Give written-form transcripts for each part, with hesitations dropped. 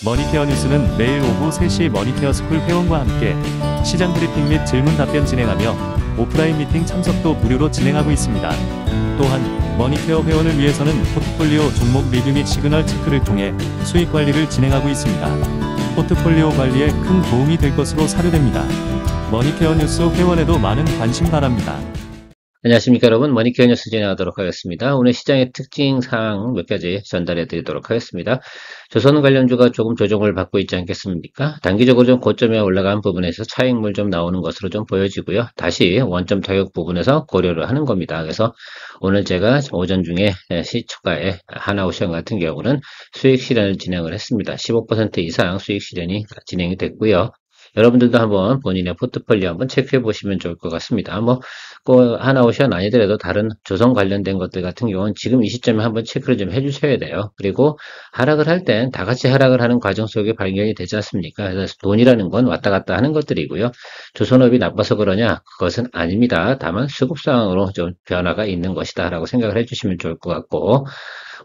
머니케어 뉴스는 매일 오후 3시 머니케어 스쿨 회원과 함께 시장 브리핑 및 질문 답변 진행하며 오프라인 미팅 참석도 무료로 진행하고 있습니다. 또한 머니케어 회원을 위해서는 포트폴리오 종목 리뷰 및 시그널 체크를 통해 수익 관리를 진행하고 있습니다. 포트폴리오 관리에 큰 도움이 될 것으로 사료됩니다. 머니케어 뉴스 회원에도 많은 관심 바랍니다. 안녕하십니까 여러분, 머니케어 뉴스 진행하도록 하겠습니다. 오늘 시장의 특징 사항 몇 가지 전달해 드리도록 하겠습니다. 조선 관련주가 조금 조정을 받고 있지 않겠습니까? 단기적으로 좀 고점에 올라간 부분에서 차익물 좀 나오는 것으로 좀 보여지고요. 다시 원점 타격 부분에서 고려를 하는 겁니다. 그래서 오늘 제가 오전 중에 시초가에 하나오션 같은 경우는 수익 실현을 진행을 했습니다. 15% 이상 수익 실현이 진행이 됐고요. 여러분들도 한번 본인의 포트폴리오 한번 체크해 보시면 좋을 것 같습니다. 꼭 하나오션 아니더라도 다른 조선 관련된 것들 같은 경우는 지금 이 시점에 한번 체크를 좀 해주셔야 돼요. 그리고 하락을 할 땐 다 같이 하락을 하는 과정 속에 발견이 되지 않습니까? 그래서 돈이라는 건 왔다 갔다 하는 것들이고요. 조선업이 나빠서 그러냐? 그것은 아닙니다. 다만 수급 상황으로 좀 변화가 있는 것이다 라고 생각을 해주시면 좋을 것 같고,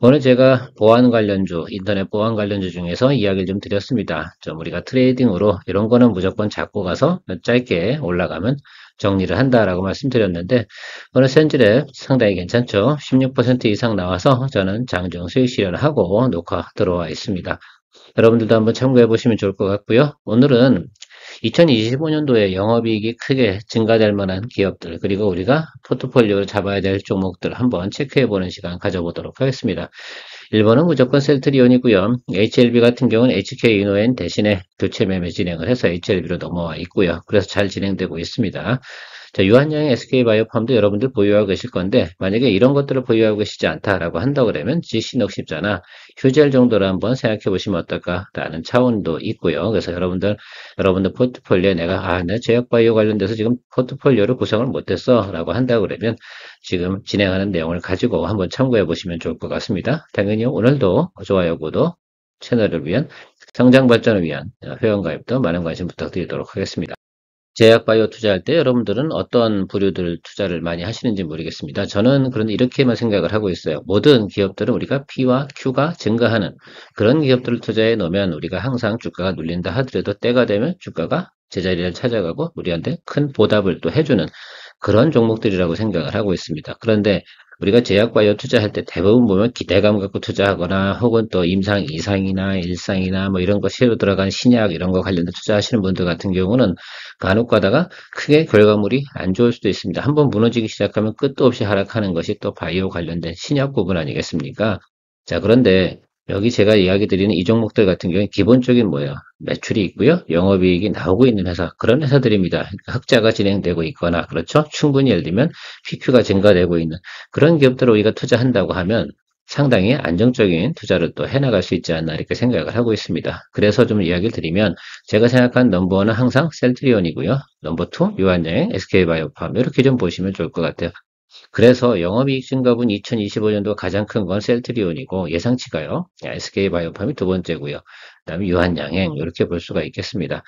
오늘 제가 보안 관련주, 인터넷 보안 관련주 중에서 이야기를 좀 드렸습니다. 좀 우리가 트레이딩으로 이런 거는 무조건 잡고 가서 짧게 올라가면 정리를 한다라고 말씀드렸는데, 오늘 센즈랩 상당히 괜찮죠? 16% 이상 나와서 저는 장중 수익 실현을 하고 녹화 들어와 있습니다. 여러분들도 한번 참고해 보시면 좋을 것 같고요. 오늘은 2025년도에 영업이익이 크게 증가될 만한 기업들, 그리고 우리가 포트폴리오를 잡아야 될 종목들 한번 체크해보는 시간 가져보도록 하겠습니다. 1번은 무조건 셀트리온이고요. HLB 같은 경우는 HK이노엔 대신에 교체 매매 진행을 해서 HLB로 넘어와 있고요. 그래서 잘 진행되고 있습니다. 자, 유한양의 SK바이오팜도 여러분들 보유하고 계실 건데, 만약에 이런 것들을 보유하고 계시지 않다라고 한다 그러면 GC60자나 휴젤 정도를 한번 생각해 보시면 어떨까라는 차원도 있고요. 그래서 여러분들 포트폴리오에 내가 제약바이오 관련돼서 지금 포트폴리오를 구성을 못했어 라고 한다 그러면 지금 진행하는 내용을 가지고 한번 참고해 보시면 좋을 것 같습니다. 당연히 오늘도 좋아요, 구독, 채널을 위한 성장 발전을 위한 회원가입도 많은 관심 부탁드리도록 하겠습니다. 제약바이오 투자할 때 여러분들은 어떤 부류들 투자를 많이 하시는지 모르겠습니다. 저는 그런데 이렇게만 생각을 하고 있어요. 모든 기업들은 우리가 P와 Q가 증가하는 그런 기업들을 투자해 놓으면 우리가 항상 주가가 눌린다 하더라도 때가 되면 주가가 제자리를 찾아가고 우리한테 큰 보답을 또 해주는 그런 종목들이라고 생각을 하고 있습니다. 그런데 우리가 제약바이오 투자할 때 대부분 보면 기대감 갖고 투자하거나 혹은 또 임상 2상이나 1상이나 뭐 이런 거 새로 들어간 신약 이런 거 관련된 투자하시는 분들 같은 경우는 간혹 가다가 크게 결과물이 안 좋을 수도 있습니다. 한번 무너지기 시작하면 끝도 없이 하락하는 것이 또 바이오 관련된 신약 부분 아니겠습니까? 자, 그런데 여기 제가 이야기 드리는 이 종목들 같은 경우에 기본적인 뭐예요? 매출이 있고요. 영업이익이 나오고 있는 회사, 그런 회사들입니다. 그러니까 흑자가 진행되고 있거나, 그렇죠? 충분히 예를 들면 PQ가 증가되고 있는 그런 기업들을 우리가 투자한다고 하면 상당히 안정적인 투자를 또 해나갈 수 있지 않나 이렇게 생각을 하고 있습니다. 그래서 좀 이야기를 드리면 제가 생각한 넘버원은 항상 셀트리온이고요. 넘버 투 유한양의 SK바이오팜 이렇게 좀 보시면 좋을 것 같아요. 그래서 영업이익 증가분 2025년도 가장 큰 건 셀트리온이고 예상치가요. SK바이오팜이 두 번째고요. 그다음에 유한양행 이렇게 볼 수가 있겠습니다.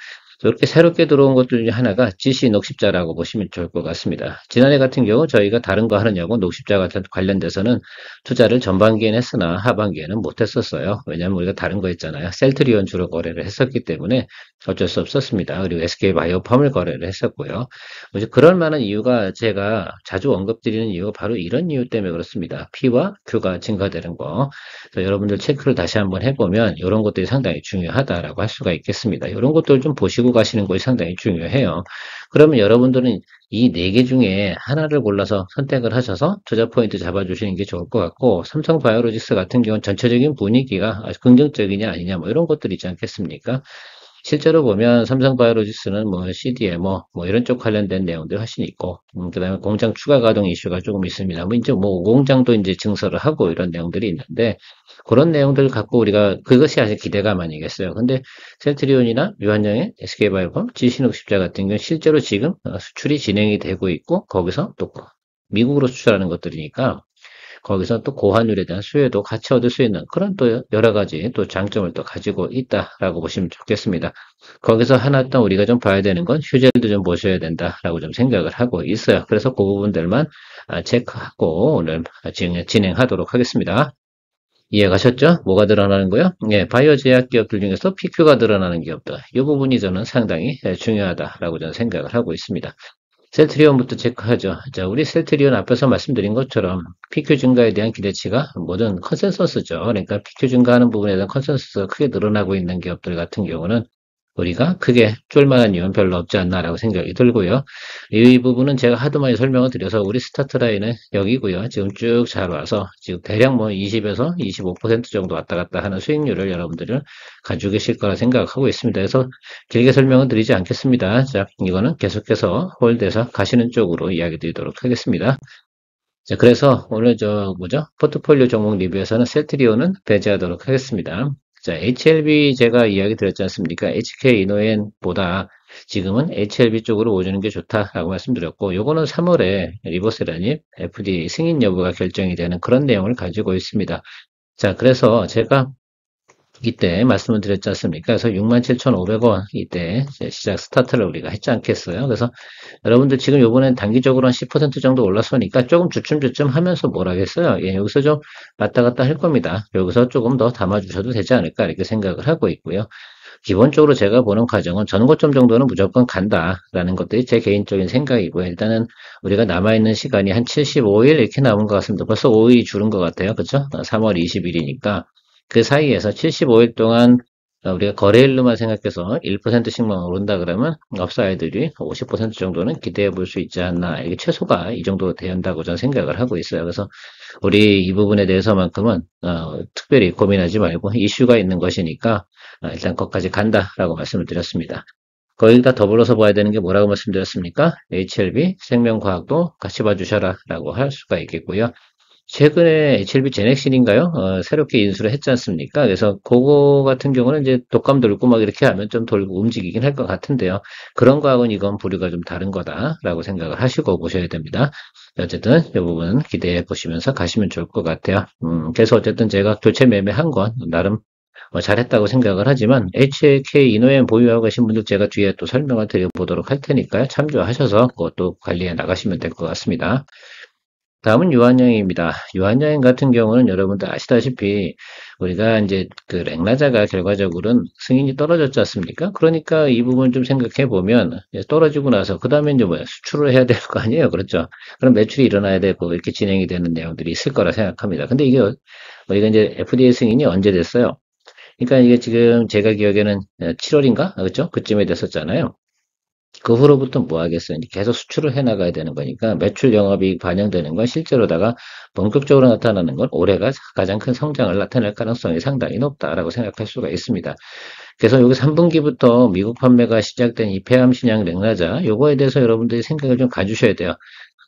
이렇게 새롭게 들어온 것들 중에 하나가 GC 녹십자라고 보시면 좋을 것 같습니다. 지난해 같은 경우 저희가 다른 거 하느냐고 녹십자 같은 관련돼서는 투자를 전반기에는 했으나 하반기에는 못했었어요. 왜냐하면 우리가 다른 거 했잖아요. 셀트리온 주로 거래를 했었기 때문에 어쩔 수 없었습니다. 그리고 SK바이오팜을 거래를 했었고요. 그럴 만한 이유가 제가 자주 언급드리는 이유가 바로 이런 이유 때문에 그렇습니다. P와 Q가 증가되는 거. 그래서 여러분들 체크를 다시 한번 해보면 이런 것들이 상당히 중요하다라고 할 수가 있겠습니다. 이런 것들 좀 보시고 가시는 것이 상당히 중요해요. 그러면 여러분들은 이 네 개 중에 하나를 골라서 선택을 하셔서 투자 포인트 잡아주시는 게 좋을 것 같고, 삼성바이오로직스 같은 경우는 전체적인 분위기가 아주 긍정적이냐 아니냐 뭐 이런 것들 있지 않겠습니까? 실제로 보면 삼성바이오로직스는 뭐 CDMO 뭐 이런 쪽 관련된 내용들이 훨씬 있고, 그다음에 공장 추가 가동 이슈가 조금 있습니다. 뭐 이제 뭐 공장도 이제 증설을 하고 이런 내용들이 있는데 그런 내용들을 갖고 우리가 그것이 아직 기대감 아니겠어요. 근데 셀트리온이나 유한양의 SK바이오팜, GC60자 같은 경우는 실제로 지금 수출이 진행이 되고 있고 거기서 또 미국으로 수출하는 것들이니까 거기서 또 고환율에 대한 수혜도 같이 얻을 수 있는 그런 또 여러 가지 또 장점을 또 가지고 있다라고 보시면 좋겠습니다. 거기서 하나 또 우리가 좀 봐야 되는 건 휴젤도 좀 보셔야 된다라고 좀 생각을 하고 있어요. 그래서 그 부분들만 체크하고 오늘 진행하도록 하겠습니다. 이해가셨죠? 뭐가 늘어나는 거요? 예, 바이오 제약 기업들 중에서 PQ가 늘어나는 기업들. 이 부분이 저는 상당히 중요하다라고 저는 생각을 하고 있습니다. 셀트리온부터 체크하죠. 자, 우리 셀트리온 앞에서 말씀드린 것처럼 PQ 증가에 대한 기대치가 모든 컨센서스죠. 그러니까 PQ 증가하는 부분에 대한 컨센서스가 크게 늘어나고 있는 기업들 같은 경우는 우리가 크게 쫄만한 이유는 별로 없지 않나라고 생각이 들고요. 이 부분은 제가 하도 많이 설명을 드려서 우리 스타트 라인은 여기고요. 지금 쭉 잘 와서 지금 대략 뭐 20에서 25% 정도 왔다 갔다 하는 수익률을 여러분들은 가지고 계실 거라 생각하고 있습니다. 그래서 길게 설명은 드리지 않겠습니다. 자, 이거는 계속해서 홀드해서 가시는 쪽으로 이야기 드리도록 하겠습니다. 자, 그래서 오늘 포트폴리오 종목 리뷰에서는 셀트리온은 배제하도록 하겠습니다. 자, HLB 제가 이야기 드렸지 않습니까? HK 이노엔보다 지금은 HLB 쪽으로 오주는 게 좋다라고 말씀드렸고, 요거는 3월에 리버스라니 FDA 승인 여부가 결정이 되는 그런 내용을 가지고 있습니다. 자, 그래서 제가 이때 말씀을 드렸지 않습니까? 그래서 67,500원 이때 시작 스타트를 우리가 했지 않겠어요? 그래서 여러분들 지금 요번엔 단기적으로 한 10% 정도 올랐으니까 조금 주춤주춤 하면서 뭘 하겠어요? 예, 여기서 좀 왔다 갔다 할 겁니다. 여기서 조금 더 담아주셔도 되지 않을까 이렇게 생각을 하고 있고요. 기본적으로 제가 보는 과정은 전고점 정도는 무조건 간다라는 것들이 제 개인적인 생각이고요. 일단은 우리가 남아있는 시간이 한 75일 이렇게 남은 것 같습니다. 벌써 5일이 줄은 것 같아요. 그렇죠? 3월 20일이니까. 그 사이에서 75일 동안 우리가 거래일로만 생각해서 1%씩만 오른다 그러면 업사이들이 50% 정도는 기대해 볼 수 있지 않나. 이게 최소가 이 정도 된다고 저는 생각을 하고 있어요. 그래서 우리 이 부분에 대해서만큼은 특별히 고민하지 말고 이슈가 있는 것이니까 일단 거기까지 간다라고 말씀을 드렸습니다. 거기다 더불어서 봐야 되는 게 뭐라고 말씀드렸습니까? HLB 생명과학도 같이 봐주셔라 라고 할 수가 있겠고요. 최근에 HLB 제넥신인가요? 새롭게 인수를 했지 않습니까? 그래서 그거 같은 경우는 이제 독감 돌고 막 이렇게 하면 좀 돌고 움직이긴 할 것 같은데요. 그런 거하고는 이건 부류가 좀 다른 거다라고 생각을 하시고 보셔야 됩니다. 어쨌든 이 부분 기대해 보시면서 가시면 좋을 것 같아요. 그래서 어쨌든 제가 교체 매매한 건 나름 잘했다고 생각을 하지만 HK 이노엔 보유하고 계신 분들 제가 뒤에 또 설명을 드려보도록 할 테니까요. 참조하셔서 그것도 관리해 나가시면 될 것 같습니다. 다음은 유한양입니다. 유한양 같은 경우는 여러분들 아시다시피 우리가 이제 그 렉나자가 결과적으로는 승인이 떨어졌지 않습니까? 그러니까 이 부분 좀 생각해 보면 떨어지고 나서 그 다음에 이제 뭐야 수출을 해야 될 거 아니에요, 그렇죠? 그럼 매출이 일어나야 되고 이렇게 진행이 되는 내용들이 있을 거라 생각합니다. 근데 이게 우리가 이제 FDA 승인이 언제 됐어요? 그러니까 이게 지금 제가 기억에는 7월인가? 그렇죠? 그쯤에 됐었잖아요. 그 후로부터 뭐 하겠어요? 계속 수출을 해 나가야 되는 거니까 매출 영업이익 반영되는 건 실제로다가 본격적으로 나타나는 건 올해가 가장 큰 성장을 나타낼 가능성이 상당히 높다라고 생각할 수가 있습니다. 그래서 여기 3분기부터 미국 판매가 시작된 이 폐암 신약 렉나자 요거에 대해서 여러분들이 생각을 좀 가주셔야 돼요.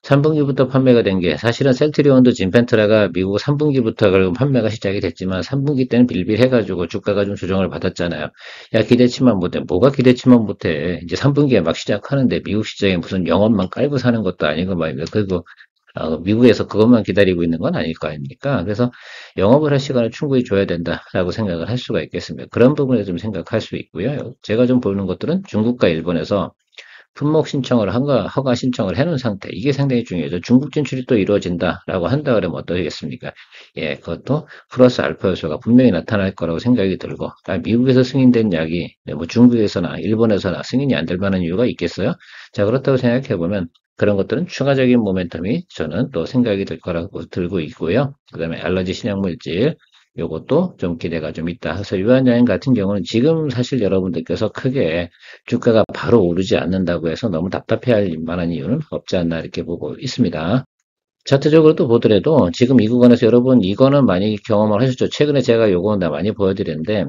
3분기부터 판매가 된 게 사실은 셀트리온도 진펜트라가 미국 3분기부터 결국 판매가 시작이 됐지만 3분기 때는 빌빌해가지고 주가가 좀 조정을 받았잖아요. 야 기대치만 못해. 뭐가 기대치만 못해. 이제 3분기에 막 시작하는데 미국 시장에 무슨 영업만 깔고 사는 것도 아니고 말입니다. 그리고 미국에서 그것만 기다리고 있는 건 아닐 거 아닙니까? 그래서 영업을 할 시간을 충분히 줘야 된다라고 생각을 할 수가 있겠습니다. 그런 부분에 좀 생각할 수 있고요. 제가 좀 보는 것들은 중국과 일본에서 품목 신청을 허가 신청을 해놓은 상태. 이게 상당히 중요하죠. 중국 진출이 또 이루어진다라고 한다 그러면 어떠겠습니까? 예, 그것도 플러스 알파 요소가 분명히 나타날 거라고 생각이 들고, 미국에서 승인된 약이 뭐 중국에서나 일본에서나 승인이 안 될 만한 이유가 있겠어요? 자, 그렇다고 생각해 보면 그런 것들은 추가적인 모멘텀이 저는 또 생각이 될 거라고 들고 있고요. 그 다음에 알러지 신약물질, 요것도 좀 기대가 좀 있다. 그래서 유한여행 같은 경우는 지금 사실 여러분들께서 크게 주가가 바로 오르지 않는다고 해서 너무 답답해할 만한 이유는 없지 않나 이렇게 보고 있습니다. 차트적으로 또 보더라도 지금 이 구간에서 여러분 이거는 많이 경험을 하셨죠. 최근에 제가 요거는 다 많이 보여드렸는데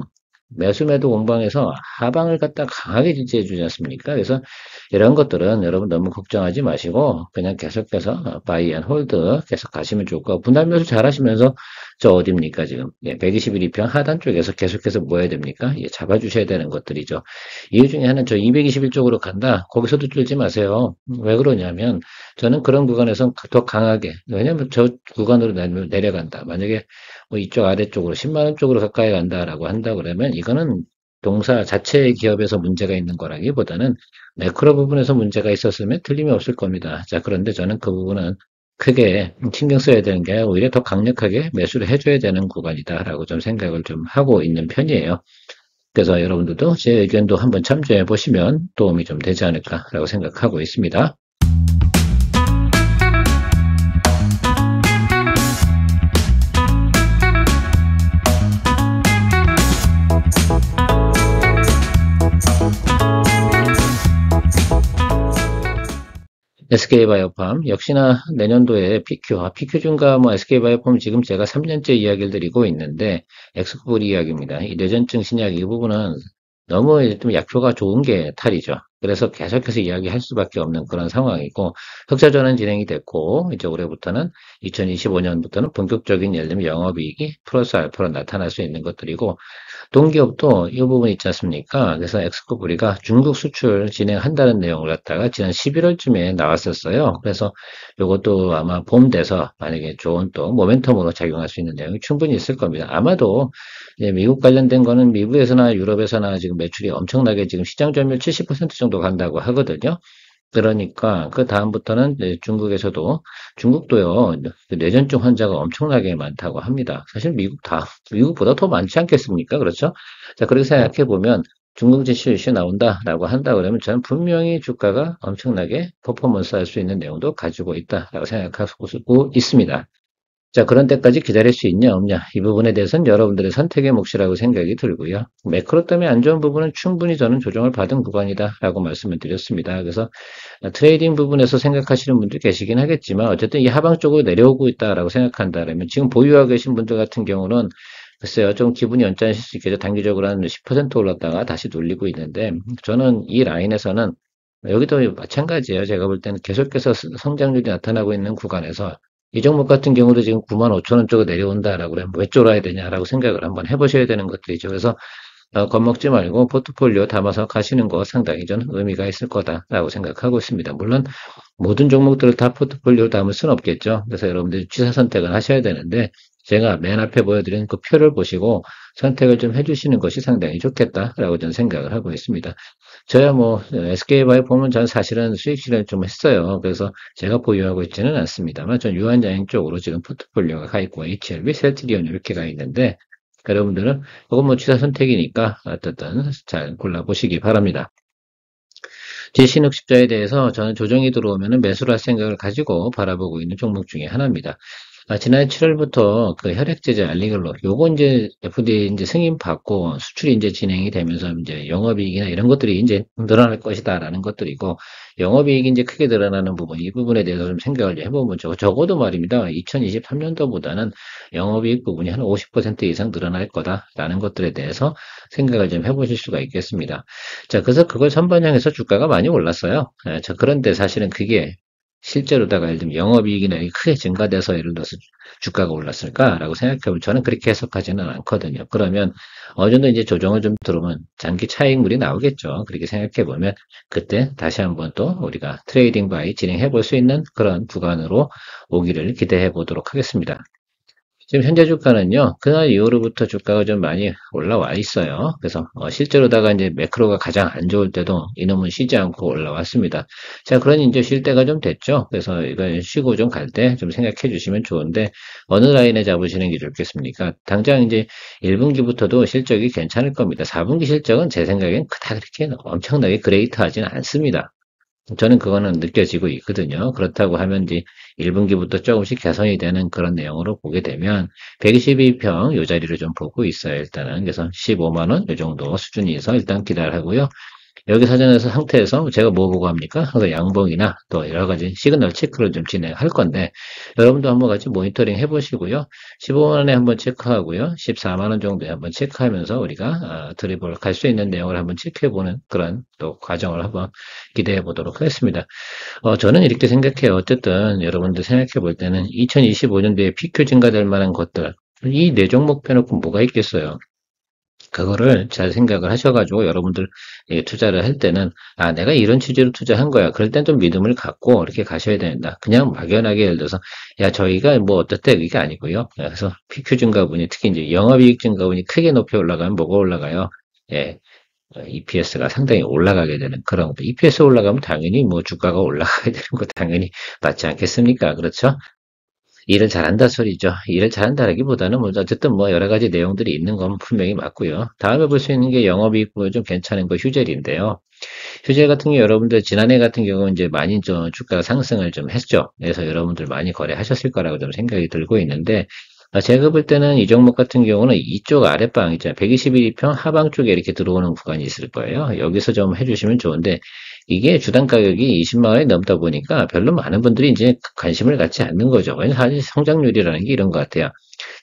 매수매도 공방에서 하방을 갖다 강하게 지지해 주지 않습니까? 그래서 이런 것들은 여러분 너무 걱정하지 마시고 그냥 계속해서 바이 앤 홀드 계속 가시면 좋을 거고 분할 매수 잘 하시면서 저 어딥니까 지금 121 이평 하단 쪽에서 계속해서 뭐 해야 됩니까? 잡아주셔야 되는 것들이죠. 이유 중에 하나는 저 221 쪽으로 간다. 거기서도 뚫지 마세요. 왜 그러냐면 저는 그런 구간에서 더 강하게 왜냐면 저 구간으로 내려간다. 만약에 뭐 이쪽 아래쪽으로 10만 원 쪽으로 가까이 간다라고 한다 그러면 이거는 동사 자체의 기업에서 문제가 있는 거라기보다는 매크로 부분에서 문제가 있었으면 틀림이 없을 겁니다. 자, 그런데 저는 그 부분은 크게 신경 써야 되는 게 오히려 더 강력하게 매수를 해줘야 되는 구간이다라고 좀 생각을 좀 하고 있는 편이에요. 그래서 여러분들도 제 의견도 한번 참조해 보시면 도움이 좀 되지 않을까라고 생각하고 있습니다. SK바이오팜 역시나 내년도에 PQ 증가 뭐 SK바이오팜 지금 제가 3년째 이야기를 드리고 있는데 엑스코블 이야기입니다. 이 뇌전증 신약 이 부분은 너무 좀 약효가 좋은 게 탈이죠. 그래서 계속해서 이야기할 수밖에 없는 그런 상황이고 흑자 전환 진행이 됐고 이제 올해부터는 2025년부터는 본격적인 예를 들면 영업이익이 플러스 알파로 나타날 수 있는 것들이고 동기업도 이 부분 있지 않습니까? 그래서 엑스코브리가 중국 수출 진행한다는 내용을 갖다가 지난 11월쯤에 나왔었어요. 그래서 이것도 아마 봄 돼서 만약에 좋은 또 모멘텀으로 작용할 수 있는 내용이 충분히 있을 겁니다. 아마도 이제 미국 관련된 거는 미국에서나 유럽에서나 지금 매출이 엄청나게 지금 시장 점유율 70% 정도 간다고 하거든요. 그러니까 그 다음부터는 중국에서도 중국도요 그 뇌전증 환자가 엄청나게 많다고 합니다. 사실 미국보다 더 많지 않겠습니까? 그렇죠? 자 그렇게 생각해 보면 중국 지수 이슈 나온다라고 한다 그러면 저는 분명히 주가가 엄청나게 퍼포먼스 할 수 있는 내용도 가지고 있다라고 생각하고 있습니다. 자, 그런 때까지 기다릴 수 있냐, 없냐. 이 부분에 대해서는 여러분들의 선택의 몫이라고 생각이 들고요. 매크로 때문에 안 좋은 부분은 충분히 저는 조정을 받은 구간이다라고 말씀을 드렸습니다. 그래서 트레이딩 부분에서 생각하시는 분들 계시긴 하겠지만 어쨌든 이 하방 쪽으로 내려오고 있다라고 생각한다면 지금 보유하고 계신 분들 같은 경우는 글쎄요, 좀 기분이 언짢으실 수 있겠죠. 단기적으로 한 10% 올랐다가 다시 눌리고 있는데 저는 이 라인에서는 여기도 마찬가지예요. 제가 볼 때는 계속해서 성장률이 나타나고 있는 구간에서 이 종목 같은 경우도 지금 95,000원 쪽으로 내려온다라고 그러면 왜 쫄아야 되냐라고 생각을 한번 해보셔야 되는 것들이죠. 그래서 겁먹지 말고 포트폴리오 담아서 가시는 거 상당히 좀 의미가 있을 거다라고 생각하고 있습니다. 물론 모든 종목들을 다 포트폴리오로 담을 수는 없겠죠. 그래서 여러분들이 취사 선택을 하셔야 되는데 제가 맨 앞에 보여드린 그 표를 보시고 선택을 좀 해주시는 것이 상당히 좋겠다라고 저는 생각을 하고 있습니다. 저야 뭐 SK바이오폼은 전 사실은 수익 실현 좀 했어요. 그래서 제가 보유하고 있지는 않습니다만 전 유한양행 쪽으로 지금 포트폴리오가 가 있고 HLB, 셀트리온 이렇게 가 있는데 여러분들은 이건 뭐 취사 선택이니까 어쨌든 잘 골라보시기 바랍니다. 제 신흥십자에 대해서 저는 조정이 들어오면 매수를 할 생각을 가지고 바라보고 있는 종목 중에 하나입니다. 지난해 7월부터 그 혈액제제 알리글로 요거 이제 FDA 이제 승인 받고 수출이 이제 진행이 되면서 이제 영업이익이나 이런 것들이 이제 늘어날 것이다라는 것들이고 영업이익이 이제 크게 늘어나는 부분 이 부분에 대해서 좀 생각을 해보면 적어도 말입니다. 2023년도보다는 영업이익 부분이 한 50% 이상 늘어날 거다라는 것들에 대해서 생각을 좀 해보실 수가 있겠습니다. 자, 그래서 그걸 선반영해서 주가가 많이 올랐어요. 자, 그런데 사실은 그게 실제로다가 예를 들면 영업이익이나 크게 증가돼서 예를 들어서 주가가 올랐을까라고 생각해보면 저는 그렇게 해석하지는 않거든요. 그러면 어느 정도 이제 조정을 좀 들어오면 장기 차익물이 나오겠죠. 그렇게 생각해보면 그때 다시 한번 또 우리가 트레이딩 바이 진행해 볼 수 있는 그런 구간으로 오기를 기대해 보도록 하겠습니다. 지금 현재 주가는요, 그날 이후로부터 주가가 좀 많이 올라와 있어요. 그래서 실제로다가 이제 매크로가 가장 안 좋을 때도 이놈은 쉬지 않고 올라왔습니다. 자, 그러니 이제 쉴 때가 좀 됐죠. 그래서 이거 쉬고 좀 갈 때 좀 생각해 주시면 좋은데 어느 라인에 잡으시는 게 좋겠습니까? 당장 이제 1분기부터도 실적이 괜찮을 겁니다. 4분기 실적은 제 생각엔 다 그렇게 엄청나게 그레이트하지는 않습니다. 저는 그거는 느껴지고 있거든요. 그렇다고 하면 이제 1분기부터 조금씩 개선이 되는 그런 내용으로 보게 되면 122평 이 자리를 좀 보고 있어요. 일단은 그래서 15만 원 이 정도 수준에서 일단 기다리고요. 여기 사전에서 상태에서 제가 뭐 보고 합니까? 그래서 양봉이나 또 여러 가지 시그널 체크를 좀 진행할 건데 여러분도 한번 같이 모니터링 해보시고요. 15만 원에 한번 체크하고요. 14만 원 정도에 한번 체크하면서 우리가 드리블 갈 수 있는 내용을 한번 체크해보는 그런 또 과정을 한번 기대해 보도록 하겠습니다. 저는 이렇게 생각해요. 어쨌든 여러분들 생각해 볼 때는 2025년도에 PQ 증가될 만한 것들 이 네 종목 빼놓고 뭐가 있겠어요? 그거를 잘 생각을 하셔가지고 여러분들 투자를 할 때는 내가 이런 취지로 투자한 거야. 그럴 땐 좀 믿음을 갖고 이렇게 가셔야 된다. 그냥 막연하게 예를 들어서 저희가 뭐 어떻대 이게 아니고요. 그래서 PQ 증가분이 특히 이제 영업이익 증가분이 크게 높이 올라가면 뭐가 올라가요? 예. EPS가 상당히 올라가게 되는 그런 것도 EPS 올라가면 당연히 뭐 주가가 올라가게 되는 거 당연히 맞지 않겠습니까? 그렇죠? 일을 잘한다 소리죠. 일을 잘한다라기보다는 뭐 어쨌든 뭐 여러 가지 내용들이 있는 건 분명히 맞고요. 다음에 볼 수 있는 게 영업이익 보면 좀 괜찮은 거 휴젤인데요. 휴젤 같은 경우 여러분들 지난해 같은 경우는 이제 많이 좀 주가가 상승을 좀 했죠. 그래서 여러분들 많이 거래하셨을 거라고 좀 생각이 들고 있는데 제가 볼 때는 이 종목 같은 경우는 이쪽 아랫방 있잖아요. 121평 하방 쪽에 이렇게 들어오는 구간이 있을 거예요. 여기서 좀 해주시면 좋은데 이게 주당 가격이 20만 원이 넘다 보니까 별로 많은 분들이 이제 관심을 갖지 않는 거죠. 왜냐하면 사실 성장률이라는 게 이런 것 같아요.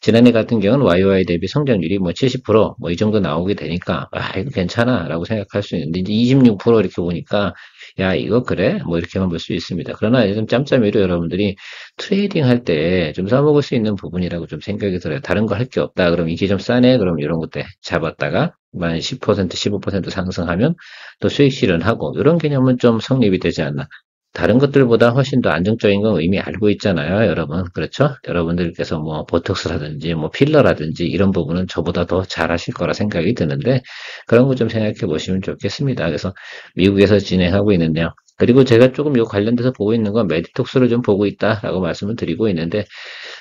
지난해 같은 경우는 YOY 대비 성장률이 뭐 70%뭐 이 정도 나오게 되니까 이거 괜찮아라고 생각할 수 있는데 이제 26% 이렇게 보니까 야 이거 그래? 뭐 이렇게만 볼 수 있습니다. 그러나 좀 짬짬이로 여러분들이 트레이딩 할 때 좀 사먹을 수 있는 부분이라고 좀 생각이 들어요. 다른 거 할 게 없다. 그럼 이게 좀 싸네. 그럼 이런 것들 잡았다가 만 10%, 15% 상승하면 또 수익 실현하고 이런 개념은 좀 성립이 되지 않나. 다른 것들보다 훨씬 더 안정적인 건 이미 알고 있잖아요, 여러분. 그렇죠? 여러분들께서 뭐 보톡스라든지 뭐 필러라든지 이런 부분은 저보다 더 잘하실 거라 생각이 드는데 그런 거 좀 생각해 보시면 좋겠습니다. 그래서 미국에서 진행하고 있는데요. 그리고 제가 조금 이 관련돼서 보고 있는 건 메디톡스를 좀 보고 있다라고 말씀을 드리고 있는데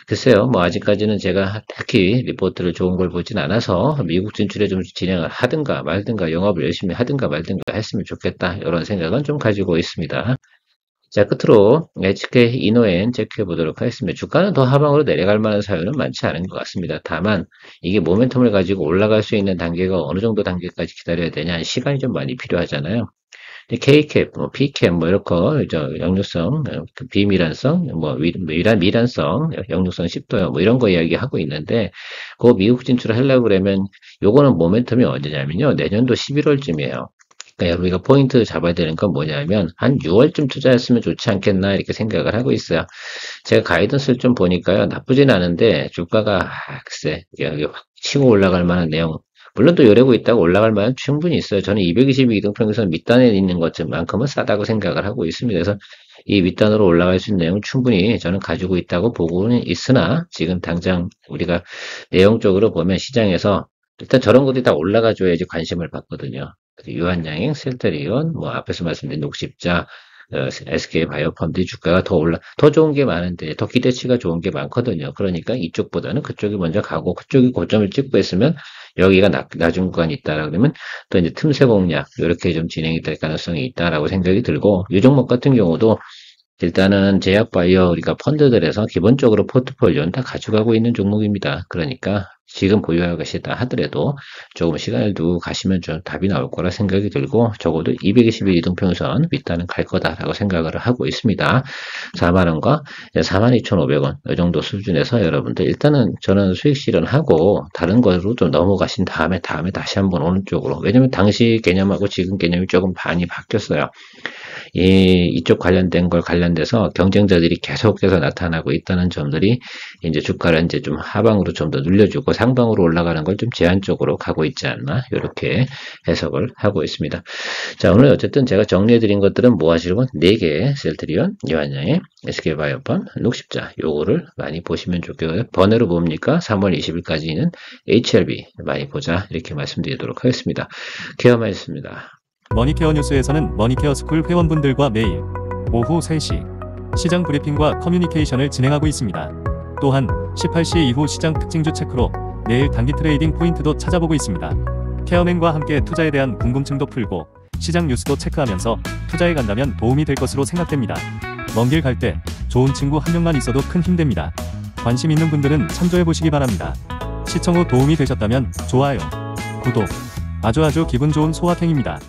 글쎄요, 뭐 아직까지는 제가 딱히 리포트를 좋은 걸 보진 않아서 미국 진출에 좀 진행을 하든가 말든가 영업을 열심히 하든가 말든가 했으면 좋겠다 이런 생각은 좀 가지고 있습니다. 자, 끝으로 HK 이노엔 체크해 보도록 하겠습니다. 주가는 더 하방으로 내려갈 만한 사유는 많지 않은 것 같습니다. 다만 이게 모멘텀을 가지고 올라갈 수 있는 단계가 어느 정도 단계까지 기다려야 되냐 시간이 좀 많이 필요하잖아요. K캡, 뭐 P캡, 뭐 이렇게 역류성, 비밀환성, 뭐 미란성, 역류성 10도요, 뭐 이런 거 이야기하고 있는데 그 미국 진출을 하려고 그러면 요거는 모멘텀이 언제냐면요 내년도 11월쯤이에요. 그러니까 우리가 포인트 잡아야 되는 건 뭐냐면 한 6월쯤 투자했으면 좋지 않겠나 이렇게 생각을 하고 있어요. 제가 가이던스를 좀 보니까요 나쁘진 않은데 주가가 글쎄 여기 확 치고 올라갈 만한 내용 물론 또 요래고 있다고 올라갈 만한 충분히 있어요. 저는 222 이동평균선 밑단에 있는 것만큼은 싸다고 생각을 하고 있습니다. 그래서 이 밑단으로 올라갈 수 있는 내용은 충분히 저는 가지고 있다고 보고는 있으나 지금 당장 우리가 내용적으로 보면 시장에서 일단 저런 것들이 다 올라가줘야지 관심을 받거든요. 유한양행, 셀트리온, 뭐 앞에서 말씀드린 녹십자, SK 바이오팜드 주가가 더 좋은 게 많은데, 더 기대치가 좋은 게 많거든요. 그러니까 이쪽보다는 그쪽이 먼저 가고, 그쪽이 고점을 찍고 했으면, 여기가 낮은 구간이 있다라 그러면, 또 이제 틈새 공략, 이렇게 좀 진행이 될 가능성이 있다라고 생각이 들고, 이 종목 같은 경우도, 일단은 제약바이오 우리가 펀드들에서 기본적으로 포트폴리오는 다 가져가고 있는 종목입니다. 그러니까 지금 보유하고 계시다 하더라도 조금 시간을 두고 가시면 좀 답이 나올 거라 생각이 들고 적어도 221 이동평선 윗단은 갈 거다라고 생각을 하고 있습니다. 4만원과 42,500원 이 정도 수준에서 여러분들 일단은 저는 수익 실현하고 다른 거로 좀 넘어가신 다음에 다시 한번 오른쪽으로 왜냐면 당시 개념하고 지금 개념이 조금 많이 바뀌었어요. 이쪽 관련된 걸 관련돼서 경쟁자들이 계속해서 나타나고 있다는 점들이 이제 주가를 이제 좀 하방으로 좀 더 눌려주고 상방으로 올라가는 걸 좀 제한적으로 가고 있지 않나 이렇게 해석을 하고 있습니다. 자 오늘 어쨌든 제가 정리해드린 것들은 뭐 하시고 4개 셀트리온, 유한양행, SK바이오팜, 녹십자 요거를 많이 보시면 좋겠고요. 번외로 뭡니까? 3월 20일까지는 HLB 많이 보자 이렇게 말씀드리도록 하겠습니다. 케어만 있습니다. 머니케어 뉴스에서는 머니케어 스쿨 회원분들과 매일 오후 3시 시장 브리핑과 커뮤니케이션을 진행하고 있습니다. 또한 18시 이후 시장 특징주 체크로 내일 단기 트레이딩 포인트도 찾아보고 있습니다. 케어맨과 함께 투자에 대한 궁금증도 풀고 시장 뉴스도 체크하면서 투자에 간다면 도움이 될 것으로 생각됩니다. 먼 길 갈 때 좋은 친구 한 명만 있어도 큰 힘 됩니다. 관심 있는 분들은 참조해 보시기 바랍니다. 시청 후 도움이 되셨다면 좋아요, 구독, 아주 기분 좋은 소확행입니다.